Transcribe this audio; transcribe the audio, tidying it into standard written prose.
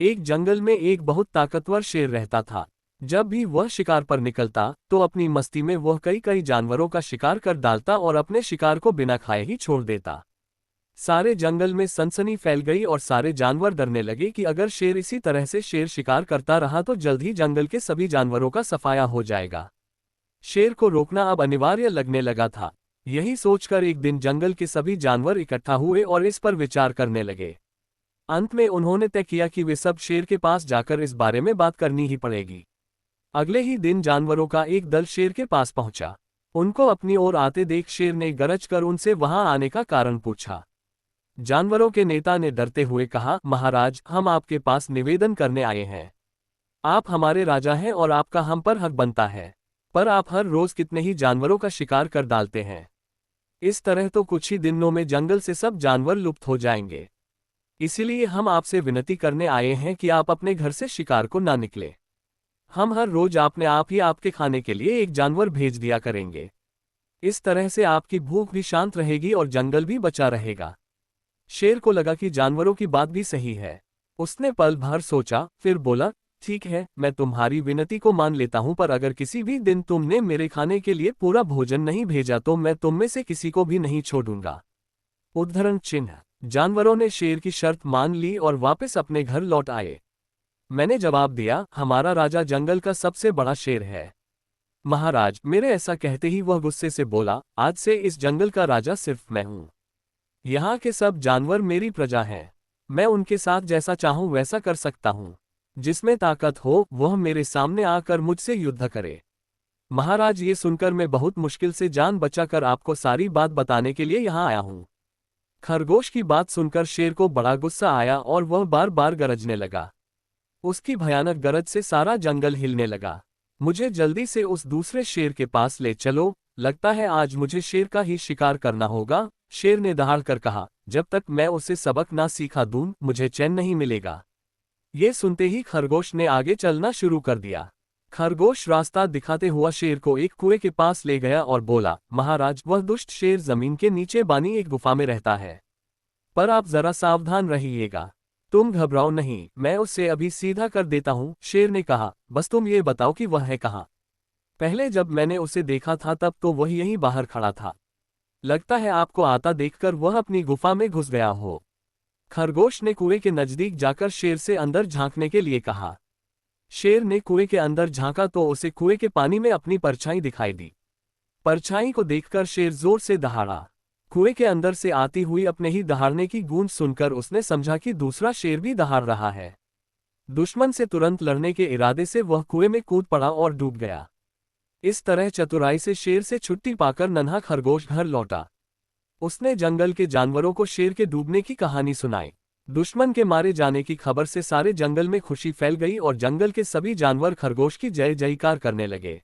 एक जंगल में एक बहुत ताकतवर शेर रहता था। जब भी वह शिकार पर निकलता तो अपनी मस्ती में वह कई कई जानवरों का शिकार कर डालता और अपने शिकार को बिना खाए ही छोड़ देता। सारे जंगल में सनसनी फैल गई और सारे जानवर डरने लगे कि अगर शेर इसी तरह से शेर शिकार करता रहा तो जल्द ही जंगल के सभी जानवरों का सफाया हो जाएगा। शेर को रोकना अब अनिवार्य लगने लगा था। यही सोचकर एक दिन जंगल के सभी जानवर इकट्ठा हुए और इस पर विचार करने लगे। अंत में उन्होंने तय किया कि वे सब शेर के पास जाकर इस बारे में बात करनी ही पड़ेगी। अगले ही दिन जानवरों का एक दल शेर के पास पहुंचा। उनको अपनी ओर आते देख शेर ने गरज कर उनसे वहां आने का कारण पूछा। जानवरों के नेता ने डरते हुए कहा, महाराज, हम आपके पास निवेदन करने आए हैं। आप हमारे राजा हैं और आपका हम पर हक बनता है, पर आप हर रोज कितने ही जानवरों का शिकार कर डालते हैं। इस तरह तो कुछ ही दिनों में जंगल से सब जानवर लुप्त हो जाएंगे। इसीलिए हम आपसे विनती करने आए हैं कि आप अपने घर से शिकार को ना निकले। हम हर रोज आपने आप ही आपके खाने के लिए एक जानवर भेज दिया करेंगे। इस तरह से आपकी भूख भी शांत रहेगी और जंगल भी बचा रहेगा। शेर को लगा कि जानवरों की बात भी सही है। उसने पल भर सोचा, फिर बोला, ठीक है, मैं तुम्हारी विनती को मान लेता हूं, पर अगर किसी भी दिन तुमने मेरे खाने के लिए पूरा भोजन नहीं भेजा तो मैं तुम में से किसी को भी नहीं छोड़ूंगा। उद्धरण चिन्ह। जानवरों ने शेर की शर्त मान ली और वापस अपने घर लौट आए। मैंने जवाब दिया, हमारा राजा जंगल का सबसे बड़ा शेर है। महाराज, मेरे ऐसा कहते ही वह गुस्से से बोला, आज से इस जंगल का राजा सिर्फ मैं हूं। यहाँ के सब जानवर मेरी प्रजा हैं। मैं उनके साथ जैसा चाहूं वैसा कर सकता हूं। जिसमें ताकत हो वह मेरे सामने आकर मुझसे युद्ध करे। महाराज, ये सुनकर मैं बहुत मुश्किल से जान बचाकर आपको सारी बात बताने के लिए यहाँ आया हूँ। खरगोश की बात सुनकर शेर को बड़ा गुस्सा आया और वह बार बार गरजने लगा। उसकी भयानक गरज से सारा जंगल हिलने लगा। मुझे जल्दी से उस दूसरे शेर के पास ले चलो, लगता है आज मुझे शेर का ही शिकार करना होगा। शेर ने दहाड़ कर कहा, जब तक मैं उसे सबक ना सिखा दूं, मुझे चैन नहीं मिलेगा। ये सुनते ही खरगोश ने आगे चलना शुरू कर दिया। खरगोश रास्ता दिखाते हुआ शेर को एक कुएं के पास ले गया और बोला, महाराज, वह दुष्ट शेर जमीन के नीचे बनी एक गुफा में रहता है, पर आप जरा सावधान रहिएगा। तुम घबराओ नहीं, मैं उसे अभी सीधा कर देता हूँ। शेर ने कहा, बस तुम ये बताओ कि वह है कहाँ। पहले जब मैंने उसे देखा था तब तो वह यहीं बाहर खड़ा था। लगता है आपको आता देखकर वह अपनी गुफा में घुस गया हो। खरगोश ने कुएं के नजदीक जाकर शेर से अंदर झांकने के लिए कहा। शेर ने कुएं के अंदर झांका तो उसे कुएं के पानी में अपनी परछाई दिखाई दी। परछाई को देखकर शेर जोर से दहाड़ा। कुएं के अंदर से आती हुई अपने ही दहाड़ने की गूंज सुनकर उसने समझा कि दूसरा शेर भी दहाड़ रहा है। दुश्मन से तुरंत लड़ने के इरादे से वह कुएं में कूद पड़ा और डूब गया। इस तरह चतुराई से शेर से छुट्टी पाकर नन्हा खरगोश घर लौटा। उसने जंगल के जानवरों को शेर के डूबने की कहानी सुनाई। दुश्मन के मारे जाने की खबर से सारे जंगल में खुशी फैल गई और जंगल के सभी जानवर खरगोश की जय जयकार करने लगे।